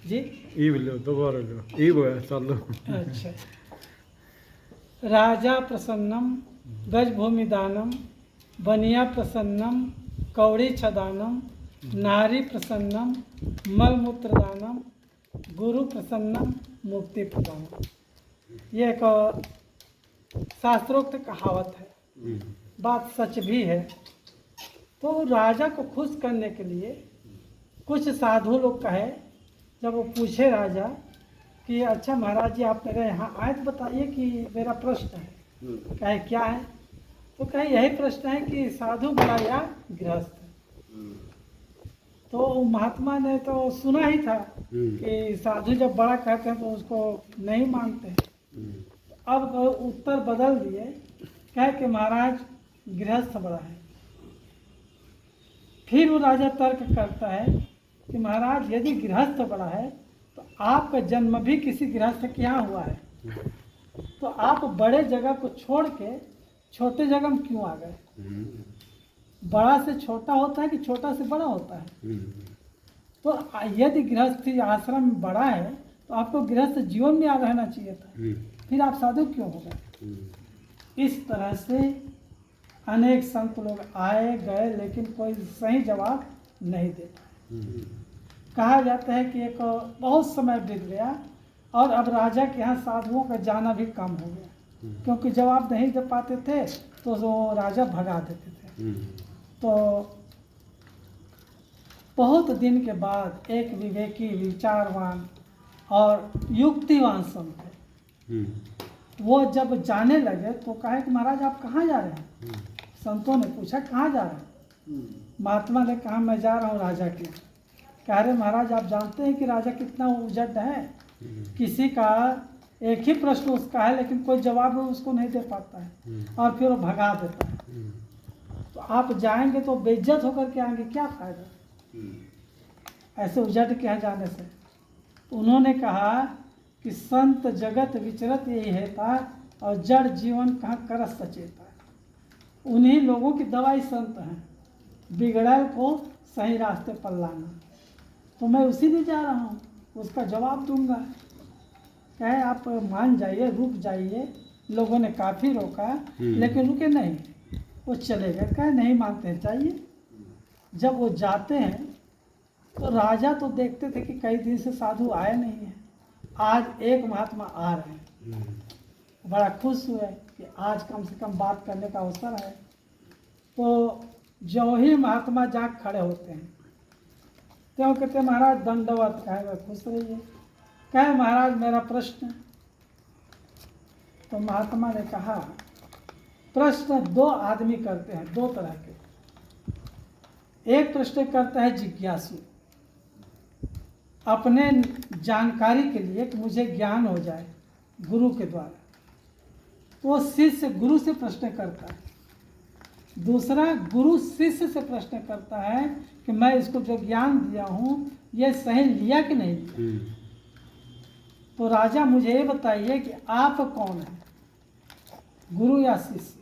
जी ewe लो, दोबारा लो, ewe है चालू। अच्छा। राजा प्रसन्नम गजभूमि दानम बनिया प्रसन्नम कौड़ी छदानम नारी प्रसन्नम मलमूत्र दानम गुरु प्रसन्नम मुक्ति प्रदानम। ये एक शास्त्रोक्त कहावत है, बात सच भी है। तो राजा को खुश करने के लिए कुछ साधु लोग कहे, जब वो पूछे राजा कि अच्छा महाराज जी आप मेरे यहाँ आए तो बताइए कि मेरा प्रश्न है। कहे क्या है? तो कहे यही प्रश्न है कि साधु बड़ा या गृहस्थ। तो महात्मा ने तो सुना ही था कि साधु जब बड़ा कहते हैं तो उसको नहीं मानते। अब उत्तर बदल दिए, कहे कि महाराज गृहस्थ बड़ा है। फिर वो राजा तर्क करता है कि महाराज यदि गृहस्थ बड़ा है तो आपका जन्म भी किसी गृहस्थ के यहाँ हुआ है, तो आप बड़े जगह को छोड़ के छोटे जगह में क्यों आ गए? बड़ा से छोटा होता है कि छोटा से बड़ा होता है? तो यदि गृहस्थी आश्रम में बड़ा है तो आपको गृहस्थ जीवन में आ रहना चाहिए था, फिर आप साधु क्यों हो गए? इस तरह से अनेक संत लोग आए गए लेकिन कोई सही जवाब नहीं दे पाए। कहा जाता है कि एक बहुत समय बीत गया और अब राजा के यहाँ साधुओं का जाना भी कम हो गया, क्योंकि जवाब नहीं दे पाते थे तो वो राजा भगा देते थे। तो बहुत दिन के बाद एक विवेकी विचारवान और युक्तिवान संत है, वो जब जाने लगे तो कहा कि महाराज आप कहाँ जा रहे हैं? संतों ने पूछा कहाँ जा रहे हैं? महात्मा ने कहा मैं जा रहा हूँ राजा के। कह रहे महाराज आप जानते हैं कि राजा कितना उजड़ है, किसी का एक ही प्रश्न उसका है लेकिन कोई जवाब उसको नहीं दे पाता है और फिर वो भगा देता है। तो आप जाएंगे तो बेइज्जत होकर के आएंगे, क्या फायदा ऐसे उजड़ के यहाँ जाने से? तो उन्होंने कहा कि संत जगत विचरत यही है था और जड़ जीवन कहाँ करस सचेता है। उन्हीं लोगों की दवाई संत हैं, बिगड़ल को सही रास्ते पर लाना। तो मैं उसी लिए जा रहा हूँ, उसका जवाब दूंगा। कहे आप मान जाइए, रुक जाइए। लोगों ने काफ़ी रोका लेकिन रुके नहीं, वो चले गए। कहे नहीं मानते हैं, चाहिए। जब वो जाते हैं तो राजा तो देखते थे कि कई दिन से साधु आए नहीं हैं, आज एक महात्मा आ रहे हैं। बड़ा खुश हुए कि आज कम से कम बात करने का अवसर है। तो जो ही महात्मा जाग खड़े होते हैं क्यों कहते महाराज दंडवत। कहे वह खुश रहिए। कहे महाराज मेरा प्रश्न। तो महात्मा ने कहा प्रश्न दो आदमी करते हैं, दो तरह के। एक प्रश्न करता है जिज्ञासु, अपने जानकारी के लिए कि मुझे ज्ञान हो जाए गुरु के द्वारा, तो वो शिष्य गुरु से प्रश्न करता है। दूसरा गुरु शिष्य से प्रश्न करता है कि मैं इसको जो ज्ञान दिया हूँ ये सही लिया कि नहीं लिया। तो राजा मुझे ये बताइए कि आप कौन हैं, गुरु या शिष्य?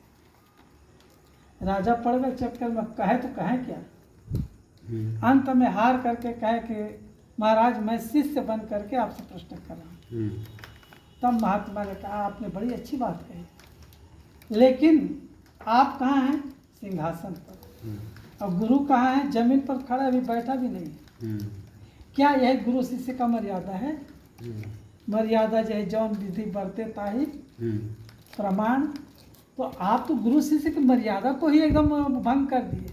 राजा पड़ गए चक्कर में, कहे तो कहे क्या। अंत में हार करके कहे कि महाराज मैं शिष्य बन करके आपसे प्रश्न कर रहा हूँ। तब महात्मा ने कहा आपने बड़ी अच्छी बात कही, लेकिन आप कहाँ हैं? सिंहासन पर। और गुरु कहाँ है? जमीन पर खड़ा, अभी बैठा भी नहीं। क्या यह गुरु शिष्य का मर्यादा है? मर्यादा जो है जौन विधि बरते ताही प्रमाण। तो आप तो गुरु शिष्य की मर्यादा को ही एकदम भंग कर दिए।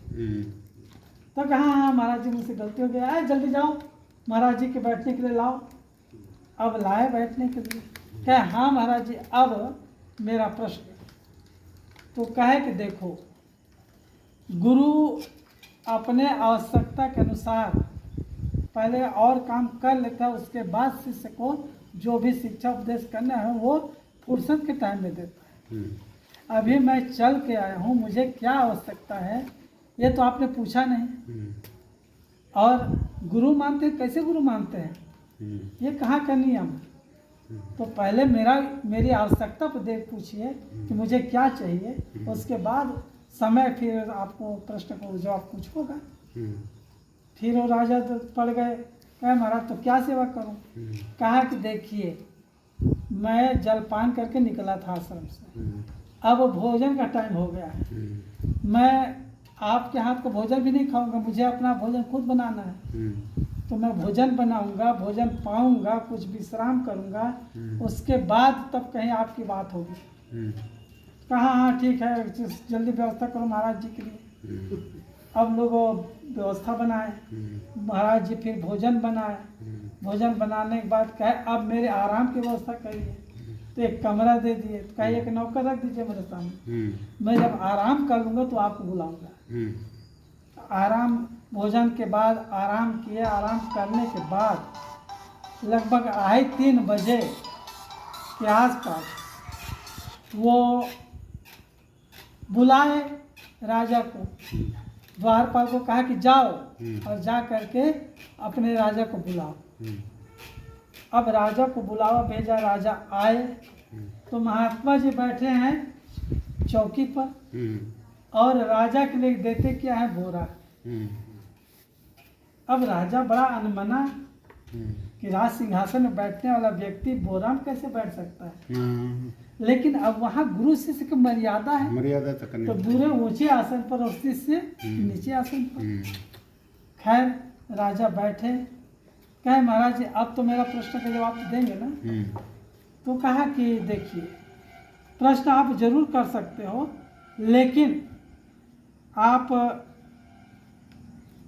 तो कहा हाँ महाराज जी मुझसे गलती हो गया है, जल्दी जाओ महाराज जी के बैठने के लिए लाओ। अब लाए बैठने के लिए। कहे हाँ महाराज जी अब मेरा प्रश्न। तो कहे कि देखो गुरु अपने आवश्यकता के अनुसार पहले और काम कर लेता है, उसके बाद शिष्य को जो भी शिक्षा उपदेश करना है वो फुर्सत के टाइम में देता है। अभी मैं चल के आया हूँ, मुझे क्या आवश्यकता है ये तो आपने पूछा नहीं। और गुरु मानते हैं, कैसे गुरु मानते हैं, ये कहाँ का नियम? तो पहले मेरी आवश्यकता पर देख पूछिए कि मुझे क्या चाहिए, उसके बाद समय फिर आपको प्रश्न को जवाब कुछ होगा। फिर वो राजा पड़ गए कहा महाराज तो क्या सेवा करूं? कहा कि देखिए मैं जलपान करके निकला था आश्रम से, अब भोजन का टाइम हो गया है, मैं आपके हाथ का भोजन भी नहीं खाऊंगा, मुझे अपना भोजन खुद बनाना है। तो मैं भोजन बनाऊंगा, भोजन पाऊंगा, कुछ विश्राम करूंगा, उसके बाद तब कहीं आपकी बात होगी। कहा हाँ ठीक है, जल्दी व्यवस्था करो महाराज जी के लिए। अब लोग व्यवस्था बनाए, महाराज जी फिर भोजन बनाए, भोजन बनाने के बाद कहे अब मेरे आराम की व्यवस्था करिए, तो एक कमरा दे दिए, तो कहे एक नौकर रख दीजिए मेरे सामने, मैं जब आराम कर लूँगा तो आपको बुलाऊंगा। आराम, भोजन के बाद आराम किए, आराम करने के बाद लगभग 2:30 बजे के आसपास वो बुलाए राजा को, द्वारपाल को कहा कि जाओ और जा करके अपने राजा को बुलाओ। अब राजा को बुलावा भेजा, राजा आए तो महात्मा जी बैठे हैं चौकी पर और राजा के लिए देते क्या है, बोरा। अब राजा बड़ा अनमना कि राज सिंहासन में बैठने वाला व्यक्ति बोरा में कैसे बैठ सकता है, लेकिन अब वहाँ गुरु शिष्य की मर्यादा है, मर्यादा तो गुरु ऊंचे आसन पर और शिष्य नीचे आसन पर। खैर राजा बैठे, कहे महाराज जी अब तो मेरा प्रश्न का जवाब तो देंगे ना? तो कहा कि देखिए प्रश्न आप जरूर कर सकते हो, लेकिन आप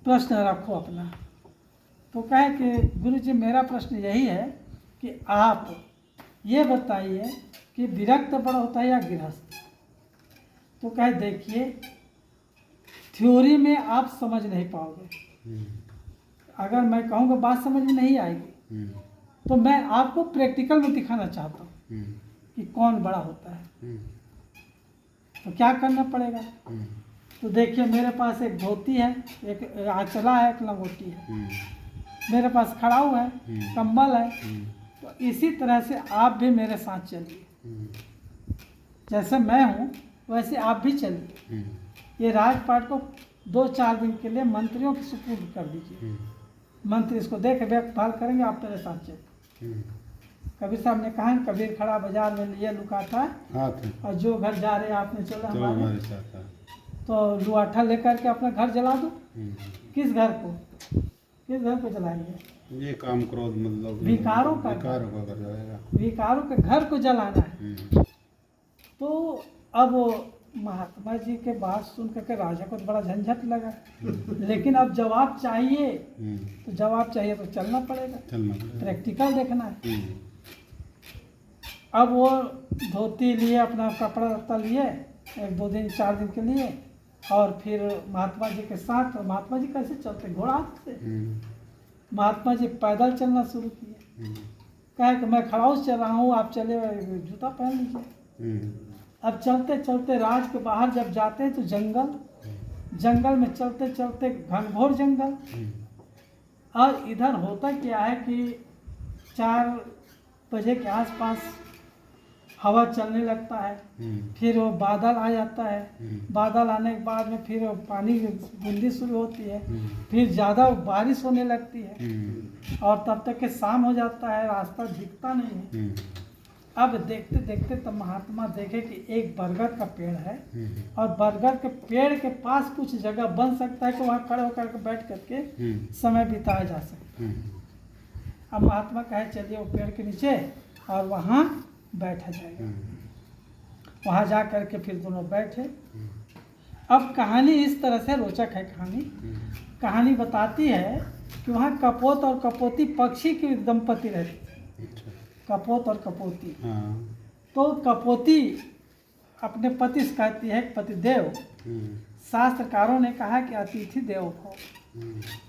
प्रश्न रखो अपना। तो कहे कि गुरुजी मेरा प्रश्न यही है कि आप ये बताइए कि विरक्त बड़ा होता है या गृहस्थ? तो कहे देखिए थ्योरी में आप समझ नहीं पाओगे, अगर मैं कहूँगा बात समझ में नहीं आएगी, तो मैं आपको प्रैक्टिकल में दिखाना चाहता हूँ कि कौन बड़ा होता है। तो क्या करना पड़ेगा? तो देखिए मेरे पास एक धोती है, एक आंचला है, एक लंगोटी है, मेरे पास खड़ाऊ है, कंबल है। तो इसी तरह से आप भी मेरे साथ चलिए, जैसे मैं हूँ वैसे आप भी चलिए। ये राजपाट को 2-4 दिन के लिए मंत्रियों की सुपुर्द कर दीजिए, मंत्री इसको देख देखभाल करेंगे, आप मेरे साथ चलिए। कबीर साहब ने कहा कबीर खड़ा बाजार में लिए लुकाठा, और जो घर जा रहे आपने चला हमारे साथ, तो लुआठा लेकर के अपना घर जला दो। किस घर को, किस घर को जलाएंगे? ये काम क्रोध मतलब विकारों का घर जाएगा, विकारों के घर को जलाना है। तो अब महात्मा जी के बात सुन करके राजा को तो बड़ा झंझट लगा, लेकिन अब जवाब चाहिए, तो जवाब चाहिए तो चलना पड़ेगा, प्रैक्टिकल देखना है। अब वो धोती लिए, अपना कपड़ा लत्ता लिए 1-2 दिन 4 दिन के लिए, और फिर महात्मा जी के साथ, और महात्मा जी कैसे चलते, घोड़ा से, महात्मा जी पैदल चलना शुरू किए। कहे कि मैं खड़ाउस चल रहा हूँ, आप चले जूता पहन लीजिए। अब चलते चलते राज के बाहर जब जाते हैं तो जंगल में चलते चलते घनघोर जंगल, और इधर होता क्या है कि 4 बजे के आसपास हवा चलने लगता है, फिर वो बादल आ जाता है, बादल आने के बाद में फिर पानी बूंदी शुरू होती है, फिर ज़्यादा बारिश होने लगती है, और तब तक के शाम हो जाता है, रास्ता दिखता नहीं है। अब देखते देखते तब महात्मा देखे कि एक बरगद का पेड़ है, और बरगद के पेड़ के पास कुछ जगह बन सकता है कि वहाँ खड़े होकर के बैठ करके समय बिताया जा सकता है। अब महात्मा कहे चलिए वो पेड़ के नीचे और वहाँ बैठा जाएगा। वहाँ जा करके फिर दोनों बैठे। अब कहानी इस तरह से रोचक है। कहानी बताती है कि वहाँ कपोत और कपोती पक्षी की दंपति रहती, कपोत और कपोती। तो कपोती अपने पति से कहती है पतिदेव, शास्त्रकारों ने कहा कि अतिथि देवो भव,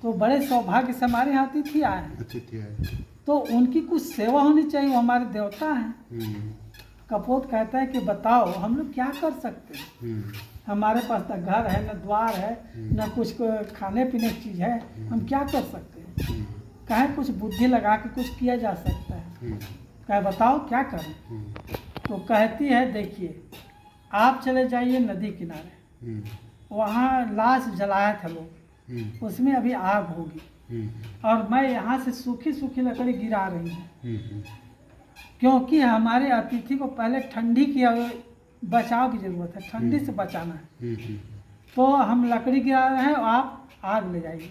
तो बड़े सौभाग्य से हमारे यहाँ अतिथि आए हैं, तो उनकी कुछ सेवा होनी चाहिए, वो हमारे देवता हैं। कपोत कहता है कि बताओ हम लोग क्या कर सकते हैं, हमारे पास न घर है, न द्वार है, न कुछ खाने पीने की चीज़ है, हम क्या कर सकते हैं। कहे कुछ बुद्धि लगा के कुछ किया जा सकता है। कहे बताओ क्या करें। तो कहती है देखिए आप चले जाइए नदी किनारे, वहाँ लाश जलाया था लोग, उसमें अभी आग होगी, और मैं यहाँ से सूखी सूखी लकड़ी गिरा रही हूँ, क्योंकि हमारे अतिथि को पहले ठंडी की बचाव की जरूरत है, ठंडी से बचाना है। तो हम लकड़ी गिरा रहे हैं और आप आग ले जाइए।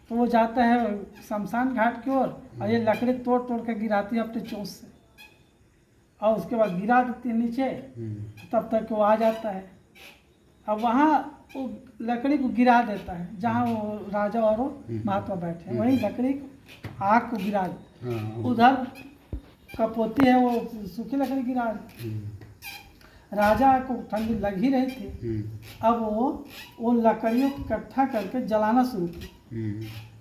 तो वो जाता है शमशान घाट की ओर और ये लकड़ी तोड़ तोड़ कर गिराती है अपने चोंच से, और उसके बाद गिरा देती है नीचे, तब तक वो आ जाता है। अब वहाँ वो लकड़ी को गिरा देता है जहाँ वो राजा और वो महात्मा बैठे हैं, वहीं लकड़ी आग को गिरा देता। उधर कपोती है, वो सूखी लकड़ी गिरा रही। राजा को ठंडी लग ही रही थी। अब वो लकड़ियों को इकट्ठा करके जलाना शुरू की,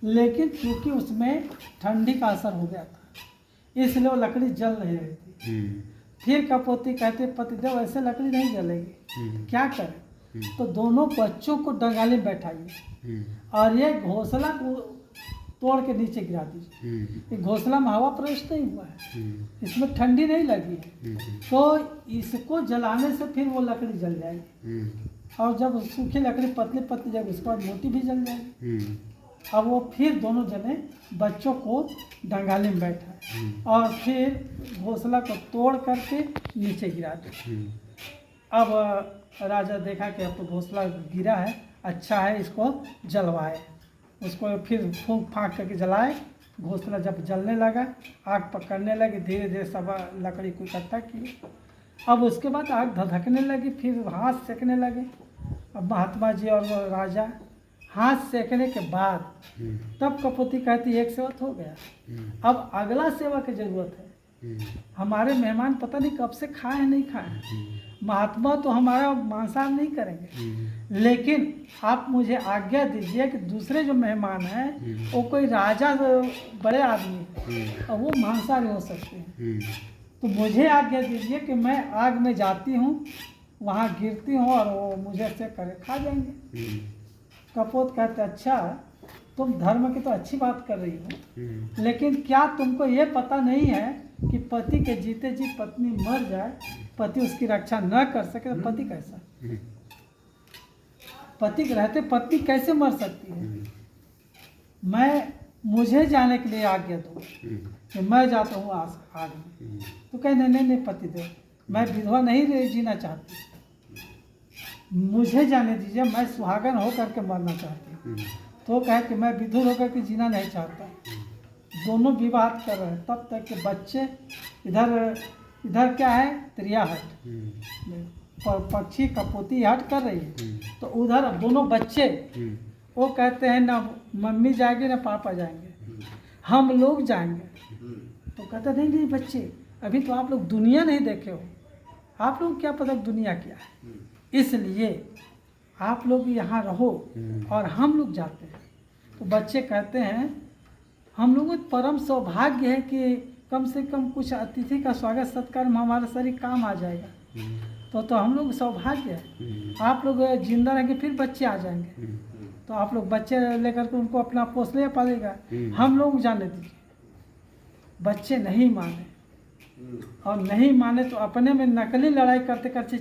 लेकिन चूंकि उसमें ठंडी का असर हो गया था, इसलिए वो लकड़ी जल नहीं रही थी। फिर कपोती कहते पतिदेव ऐसे लकड़ी नहीं जलेगी, क्या करें? तो दोनों बच्चों को डंगाले में बैठाइए और ये घोंसला को तोड़ के नीचे गिरा दीजिए। ये घोंसला में हवा प्रवेश नहीं हुआ है, इसमें ठंडी नहीं लगी है, तो इसको जलाने से फिर वो लकड़ी जल जाएगी। और जब सूखी लकड़ी पतली पतली जब उसके बाद मोटी भी जल जाएगी। अब वो फिर दोनों जने बच्चों को डंगाले में बैठा और फिर घोंसला को तोड़ करके नीचे गिरा दिया। अब राजा देखा कि अब तो घोंसला गिरा है, अच्छा है, इसको जलवाए। उसको फिर फूंक फाँक करके जलाए। घोंसला जब जलने लगा, आग पकड़ने लगी, धीरे धीरे सब लकड़ी को इकट्ठा किए। अब उसके बाद आग धधकने लगी, फिर हाथ सेकने लगे। अब महात्मा जी और वो राजा हाथ सेकने के बाद तब कपोती कहती एक सेवा हो गया, अब अगला सेवा की जरूरत है। हमारे मेहमान पता नहीं कब से खाए हैं नहीं खाए हैं, महात्मा तो हमारा मांसाहार नहीं करेंगे, लेकिन आप मुझे आज्ञा दीजिए कि दूसरे जो मेहमान हैं वो कोई राजा बड़े आदमी है और वो मांसाहारी हो सकते हैं, तो मुझे आज्ञा दीजिए कि मैं आग में जाती हूँ, वहाँ गिरती हूँ और वो मुझे से करे खा जाएंगे। कपोत कहते अच्छा तुम धर्म की तो अच्छी बात कर रही हो, लेकिन क्या तुमको ये पता नहीं है कि पति के जीते जी पत्नी मर जाए, पति उसकी रक्षा न कर सके तो पति कैसा, पति के रहते पत्नी कैसे मर सकती है? मुझे जाने के लिए आज्ञा दो कि मैं जाता हूँ आग में। तो कहे नहीं पति देव, मैं विधवा नहीं जीना चाहती, मुझे जाने दीजिए, मैं सुहागन होकर के मरना चाहती हूँ। तो कहे कि मैं विधुर होकर के जीना नहीं चाहता। दोनों विवाद कर रहे हैं, तब तक के बच्चे इधर क्या है त्रिया हट, पक्षी कपोती हट कर रही है, तो उधर दोनों बच्चे वो कहते हैं ना मम्मी जाएगी ना पापा जाएंगे, हम लोग जाएंगे। तो कहते नहीं बच्चे, अभी तो आप लोग दुनिया नहीं देखे हो, आप लोग क्या पता दुनिया क्या है, इसलिए आप लोग यहाँ रहो और हम लोग जाते हैं। तो बच्चे कहते हैं हम लोगों को परम सौभाग्य है कि कम से कम कुछ अतिथि का स्वागत सत्कार में हमारा शरीर काम आ जाएगा, तो हम लोग सौभाग्य है। आप लोग जिंदा रहेंगे फिर बच्चे आ जाएंगे, तो आप लोग बच्चे लेकर के उनको अपना पोस ले पालेगा, हम लोग जाने दीजिए। बच्चे नहीं माने, और नहीं माने तो अपने में नकली लड़ाई करते करते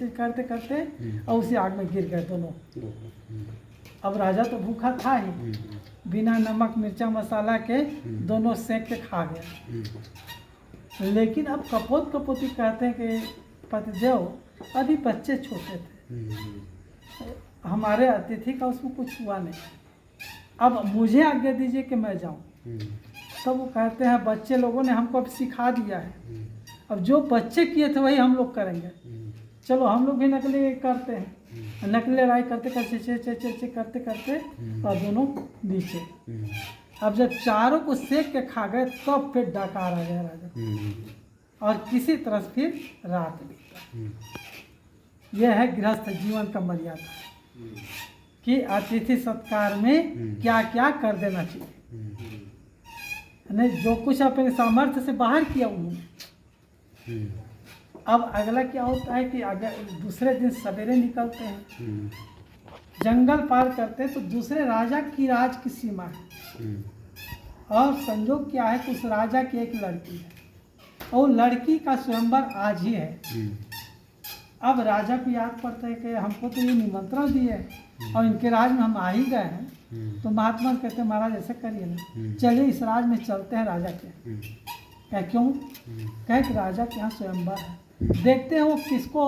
करते करते और उसी आग में गिर गए दोनों। अब राजा तो भूखा था ही, बिना नमक मिर्चा मसाला के दोनों सेक के खा गया। लेकिन अब कपोत कपोती कहते हैं कि पतिदेव अभी बच्चे छोटे थे, हमारे अतिथि का उसमें कुछ हुआ नहीं, अब मुझे आज्ञा दीजिए कि मैं जाऊं। तब वो कहते हैं बच्चे लोगों ने हमको अब सिखा दिया है, अब जो बच्चे किए थे वही हम लोग करेंगे, चलो हम लोग भी नकली करते हैं। नकली लड़ाई करते करते करते करते और दोनों नीचे। अब जब चारों को सेक के खा गए तब फिर डकार आ गया राजा, और किसी तरह से फिर रात बीता। यह है गृहस्थ जीवन का मर्यादा कि अतिथि सत्कार में क्या क्या कर देना चाहिए, नहीं जो कुछ अपने सामर्थ्य से बाहर किया उन्होंने। अब अगला क्या होता है कि अगर दूसरे दिन सवेरे निकलते हैं, जंगल पार करते हैं, तो दूसरे राजा की राज की सीमा है, और संजोग क्या है कि उस राजा की एक लड़की है और लड़की का स्वयंवर आज ही है। अब राजा को याद पड़ता है कि हमको तो ये निमंत्रण दिए और इनके राज में हम आ ही गए हैं, तो महात्मा कहते हैं महाराज ऐसा करिए ना, चलिए इस राज में चलते हैं राजा के। क्या क्यों? कहे कि राजा के यहाँ स्वयंवर है, देखते हैं वो किसको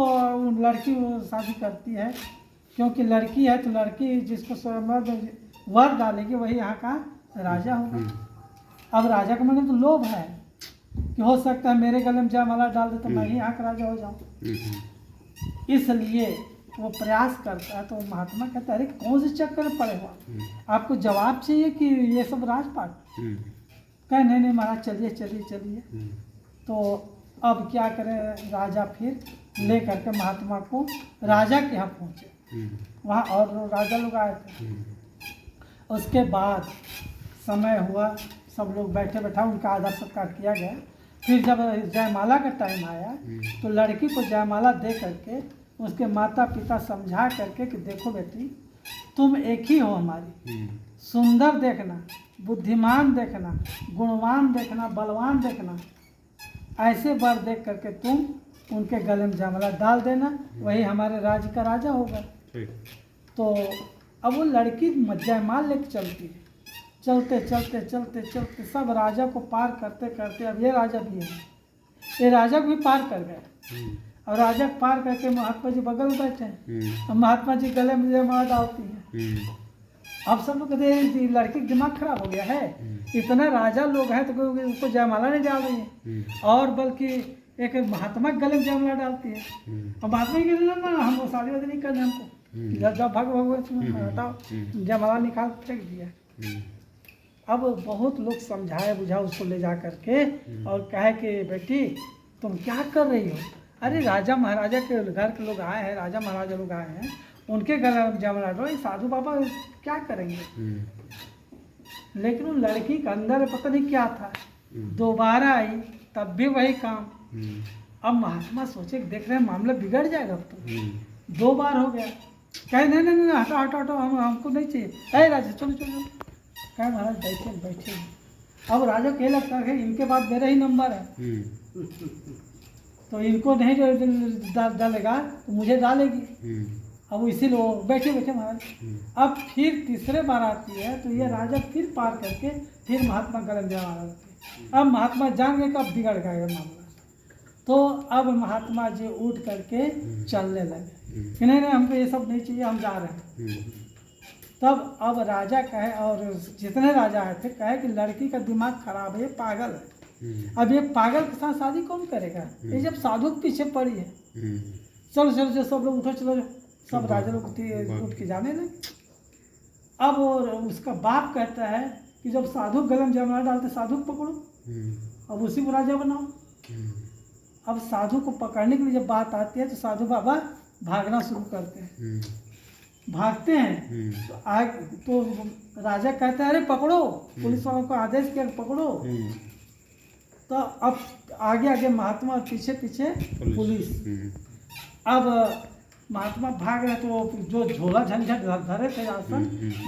लड़की शादी करती है, क्योंकि लड़की है तो लड़की जिसको स्वयंवर में वर डालेगी वही यहाँ का राजा होगा। अब राजा का मन तो लोभ है कि हो सकता है मेरे गले में जयमाला डाल दे तो मैं ही यहाँ का राजा हो जाऊँ, इसलिए वो प्रयास करता है। तो महात्मा कहता है अरे कौन से चक्कर में पड़े हुआ, आपको जवाब चाहिए कि ये सब राजपाट? कहे नहीं नहीं महाराज चलिए चलिए चलिए। तो अब क्या करें, राजा फिर ले करके महात्मा को राजा के यहाँ पहुँचे, वहाँ और राजा लोग आए थे। उसके बाद समय हुआ, सब लोग बैठे बैठा उनका आदर सत्कार किया गया। फिर जब जयमाला का टाइम आया तो लड़की को जयमाला दे करके उसके माता पिता समझा करके कि देखो बेटी तुम एक ही हो हमारी, सुंदर देखना, बुद्धिमान देखना, गुणवान देखना, बलवान देखना, ऐसे वर देख करके तुम उनके गले में जयमाला डाल देना, वही हमारे राज्य का राजा होगा। तो अब वो लड़की जयमाल लेके चलती है, चलते चलते चलते चलते सब राजा को पार करते करते अब ये राजा भी है, ये राजा को भी पार कर गए। और राजा को पार करके महात्मा जी बगल में बैठे हैं, अब महात्मा जी गले में जयमाला डालती हैं। अब सब लोग कहते हैं लड़की का दिमाग खराब हो गया है, इतना राजा लोग हैं तो उसको जयमाला नहीं डाल रही है, और बल्कि एक महात्मा के गले में जयमाला डालती है। और महात्मा जी कहते ना हम वो शादी वादी नहीं करना, हमको जब भग हटाओ, जयमाला निकाल फेंक दिया। अब बहुत लोग समझाए बुझाए उसको ले जा करके और कहे कि बेटी तुम क्या कर रही हो, अरे राजा महाराजा के घर के लोग आए हैं, राजा महाराजा लोग आए हैं, उनके गले में जयमाला डालो, ये साधु बाबा क्या करेंगे। लेकिन उन लड़की के अंदर पता नहीं क्या था, दोबारा आई तब भी वही काम। अब महात्मा सोचे देख रहे हैं मामला बिगड़ जाएगा, अब तो 2 बार हो गया। कहे नहीं नहीं नहीं हटो हटो हटो, हमको नहीं चाहिए, अरे राजा चलो चलो। कहे महाराज बैठे बैठे। अब राजा कह लगता है इनके बाद मेरा ही नंबर है, तो इनको नहीं डालेगा तो मुझे डालेगी। अब इसीलिए वो बैठे बैठे महाराज। अब फिर तीसरे बार आती है तो ये राजा फिर पार करके फिर महात्मा गले में जयमाला डालती है। अब महात्मा जान गए कब बिगड़ गएगा मामला, तो अब महात्मा जी उठ करके चलने लगे कि नहीं नहीं हमको ये सब नहीं चाहिए, हम जा रहे हैं। तब अब राजा कहे और जितने राजा आए थे कहे कि लड़की का दिमाग खराब है, ये पागल है, अब ये पागल के साथ शादी कौन करेगा, ये जब साधु के पीछे पड़ी है। चलो चलो चलो सब लोग उठो, चलो सब राजा लोग उठ के जाने लगे। अब उसका बाप कहता है कि जब साधु गले में जयमाला डालते साधु को पकड़ो, अब उसी को राजा बनाओ। अब साधु को पकड़ने के लिए जब बात आती है तो साधु बाबा भागना शुरू करते हैं, भागते हैं। तो राजा कहता है अरे पकड़ो, पुलिस वालों को आदेश किया पकड़ो। तो अब आगे आगे महात्मा और पीछे पीछे पुलिस। अब महात्मा भाग रहे तो जो झोला झंझट धरे थे आसन,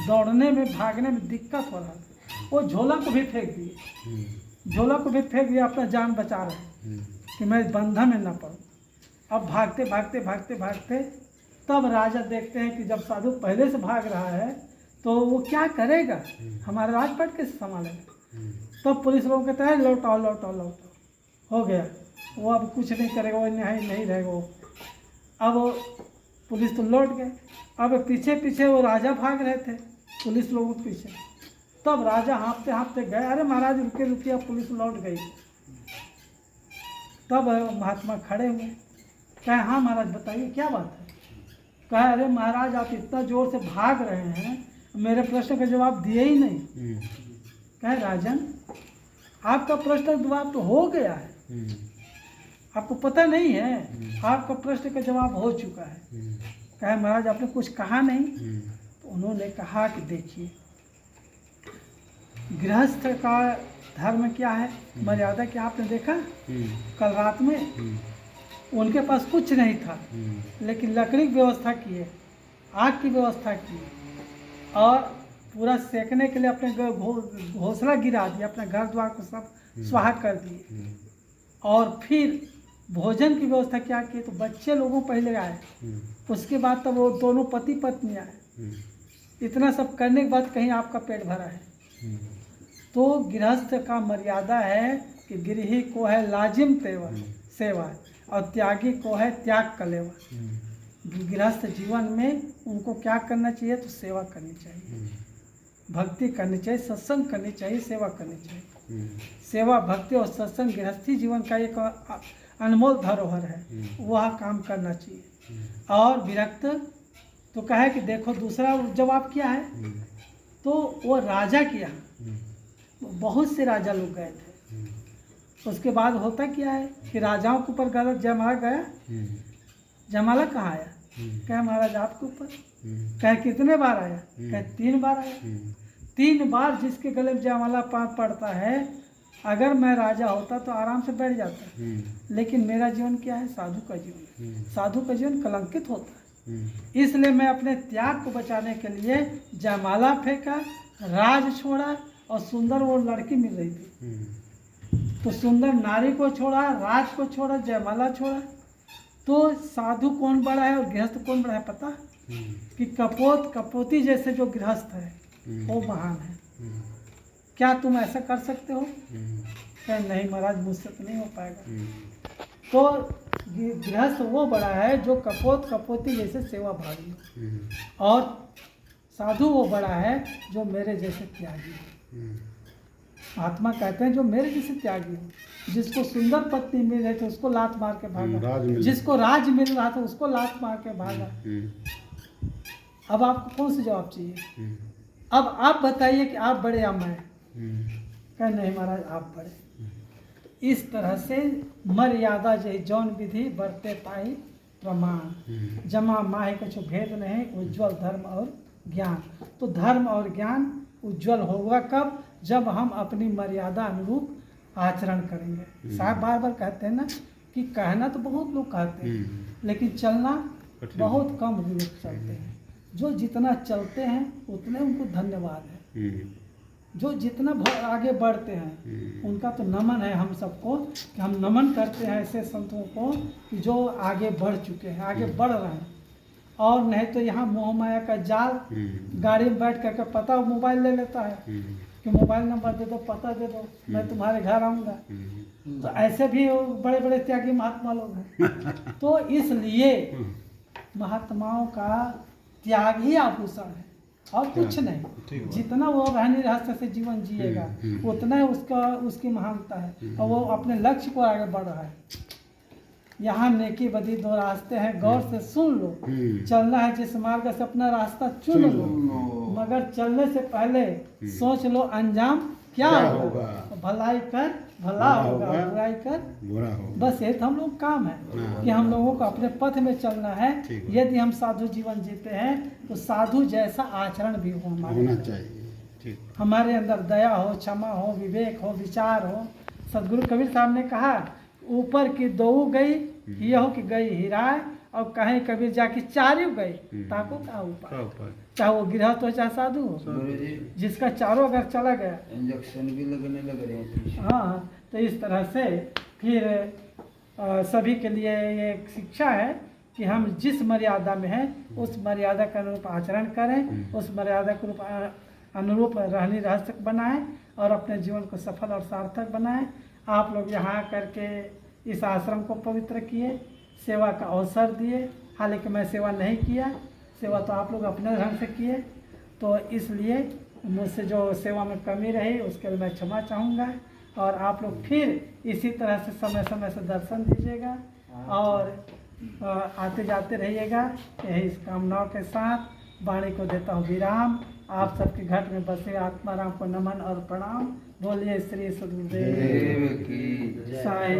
दौड़ने में भागने में दिक्कत हो रहा था, वो झोला को भी फेंक दिए, झोला को भी फेंक दिया, अपना जान बचा रहे कि मैं बंधन में न पड़ूं। अब भागते भागते भागते भागते तब राजा देखते हैं कि जब साधु पहले से भाग रहा है तो वो क्या करेगा, हमारा राजपाट कैसे संभालेगा। तब पुलिस लोगों कहते हैं लौटाओ लौटाओ लौटाओ, हो गया, वो अब कुछ नहीं करेगा, वो नहीं रहेगा वो। अब पुलिस तो लौट गए, अब पीछे पीछे वो राजा भाग रहे थे पुलिस लोगों के पीछे। तब राजा हाँफते हाँफते गए, अरे महाराज रुके रुके, अब पुलिस लौट गई। तब महात्मा खड़े हुए, कहे हाँ महाराज बताइए क्या बात है। कहे अरे महाराज आप इतना जोर से भाग रहे हैं, मेरे प्रश्न का जवाब दिए ही नहीं। कहे राजन आपका प्रश्न का जवाब तो हो गया है, आपको पता नहीं है, आपका प्रश्न का जवाब हो चुका है। कहे महाराज आपने कुछ कहा नहीं। तो उन्होंने कहा कि देखिए गृहस्थ का धर्म क्या है, मर्यादा क्या आपने देखा। कल रात में उनके पास कुछ नहीं था, लेकिन लकड़ी की व्यवस्था की है, आग की व्यवस्था की है, और पूरा सेकने के लिए अपने घोंसला गिरा दिया, अपने घर द्वार को सब स्वाहा कर दिए। और फिर भोजन की व्यवस्था क्या की, तो बच्चे लोगों पहले आए, उसके बाद तब वो दोनों पति पत्नी आए। इतना सब करने के बाद कहीं आपका पेट भरा है। तो गृहस्थ का मर्यादा है कि गृही को है लाजिम सेवा और त्यागी को है त्याग कलेवा। गृहस्थ जीवन में उनको क्या करना चाहिए? तो सेवा करनी चाहिए, भक्ति करनी चाहिए, सत्संग करनी चाहिए, सेवा करनी चाहिए। सेवा, भक्ति और सत्संग गृहस्थी जीवन का एक अनमोल धरोहर है, वह काम करना चाहिए। और विरक्त तो कहे कि देखो दूसरा जवाब क्या है, तो वो राजा किया, बहुत से राजा लोग गए थे। उसके बाद होता क्या है कि राजाओं के ऊपर गलत जयमाला गया। जयमाला कहाँ आया? कहे महाराज आपके ऊपर। कहे कितने बार आया? कहे 3 बार आया। 3 बार जिसके गले में जयमाला पड़ता है, अगर मैं राजा होता तो आराम से बैठ जाता, लेकिन मेरा जीवन क्या है? साधु का जीवन। साधु का जीवन कलंकित होता है। इसलिए मैं अपने त्याग को बचाने के लिए जयमाला फेंका, राज छोड़ा, और सुंदर वो लड़की मिल रही थी तो सुंदर नारी को छोड़ा, राज को छोड़ा, जयमाला छोड़ा। तो साधु कौन बड़ा है और गृहस्थ कौन बड़ा है पता? कि कपोती जैसे जो गृहस्थ है वो महान है। क्या तुम ऐसा कर सकते हो? क्या नहीं महाराज, मुझसे तो नहीं हो पाएगा। तो गृहस्थ वो बड़ा है जो कपोती जैसे सेवा भागी हो, और साधु वो बड़ा है जो मेरे जैसे त्यागी है। महात्मा कहते हैं जो मेरे जैसे त्यागी हो, जिसको सुंदर पत्नी मिल रही थी उसको लात मार के भागा, जिसको राज मिल रहा था उसको लात मार के भागा। अब आपको कौन सा जवाब चाहिए? अब आप बताइए कि आप बड़े या मैं? कह नहीं महाराज आप बड़े। इस तरह से मर्यादा जय जौन विधि बरते पाई प्रमाण, जमा माहे कछु भेद नहीं, उज्ज्वल धर्म और ज्ञान। तो धर्म और ज्ञान उज्ज्वल होगा कब? जब हम अपनी मर्यादा अनुरूप आचरण करेंगे। साहब बार बार कहते हैं ना कि कहना तो बहुत लोग कहते हैं, लेकिन चलना बहुत कम लोग चलते हैं। जो जितना चलते हैं उतने उनको धन्यवाद है। जो जितना आगे बढ़ते हैं उनका तो नमन है हम सबको, कि हम नमन करते हैं ऐसे संतों को कि जो आगे बढ़ चुके हैं, आगे बढ़ रहे हैं। और नहीं तो यहाँ मोह माया का जाल, गाड़ी में बैठ करके पता मोबाइल ले लेता है कि मोबाइल नंबर दे दो, पता दे दो, मैं तुम्हारे घर आऊँगा। तो ऐसे भी बड़े बड़े त्यागी महात्मा लोग हैं। तो इसलिए महात्माओं का त्याग ही आभूषण है और कुछ नहीं। जितना वो रहनी रहस्य से जीवन जिएगा उतना उसकी महानता है, और वो अपने लक्ष्य को आगे बढ़ रहा है। यहाँ नेकी बदी 2 रास्ते हैं, गौर से सुन लो। चलना है जिस मार्ग से अपना रास्ता चुन लो, मगर चलने से पहले सोच लो अंजाम क्या होगा। भलाई कर भला होगा, बुराई कर बुरा होगा। बस ये हम लोग काम है कि हम लोगों को अपने पथ में चलना है। यदि हम साधु जीवन जीते हैं तो साधु जैसा आचरण भी हो होना चाहिए। हमारे अंदर दया हो, क्षमा हो, विवेक हो, विचार हो। सदगुरु कबीर साहब ने कहा, ऊपर की 2 गई, यह की गई हिराए, और कहीं कबीर जाके 4 गई, ताको का ऊपर। चाहे वो गृहस्थ हो चाहे साधु हो, जिसका चारों अगर चला गया, इंजेक्शन भी लगने लग रहे हैं। हाँ, तो इस तरह से फिर सभी के लिए ये एक शिक्षा है कि हम जिस मर्यादा में हैं उस मर्यादा के अनुरूप आचरण करें, उस मर्यादा के अनुरूप रहनी रहस्य बनाएं और अपने जीवन को सफल और सार्थक बनाएं। आप लोग यहाँ करके इस आश्रम को पवित्र किए, सेवा का अवसर दिए। हालांकि मैं सेवा नहीं किया, सेवा तो आप लोग अपने ढंग से किए, तो इसलिए मुझसे जो सेवा में कमी रही उसके लिए मैं क्षमा चाहूँगा। और आप लोग फिर इसी तरह से समय समय से दर्शन दीजिएगा और आते जाते रहिएगा। यही इस कामनाओं के साथ वाणी को देता हूँ विराम। आप सबके घर में बसे आत्माराम को नमन और प्रणाम। बोलिए श्री सदगुरुदेव की साईं।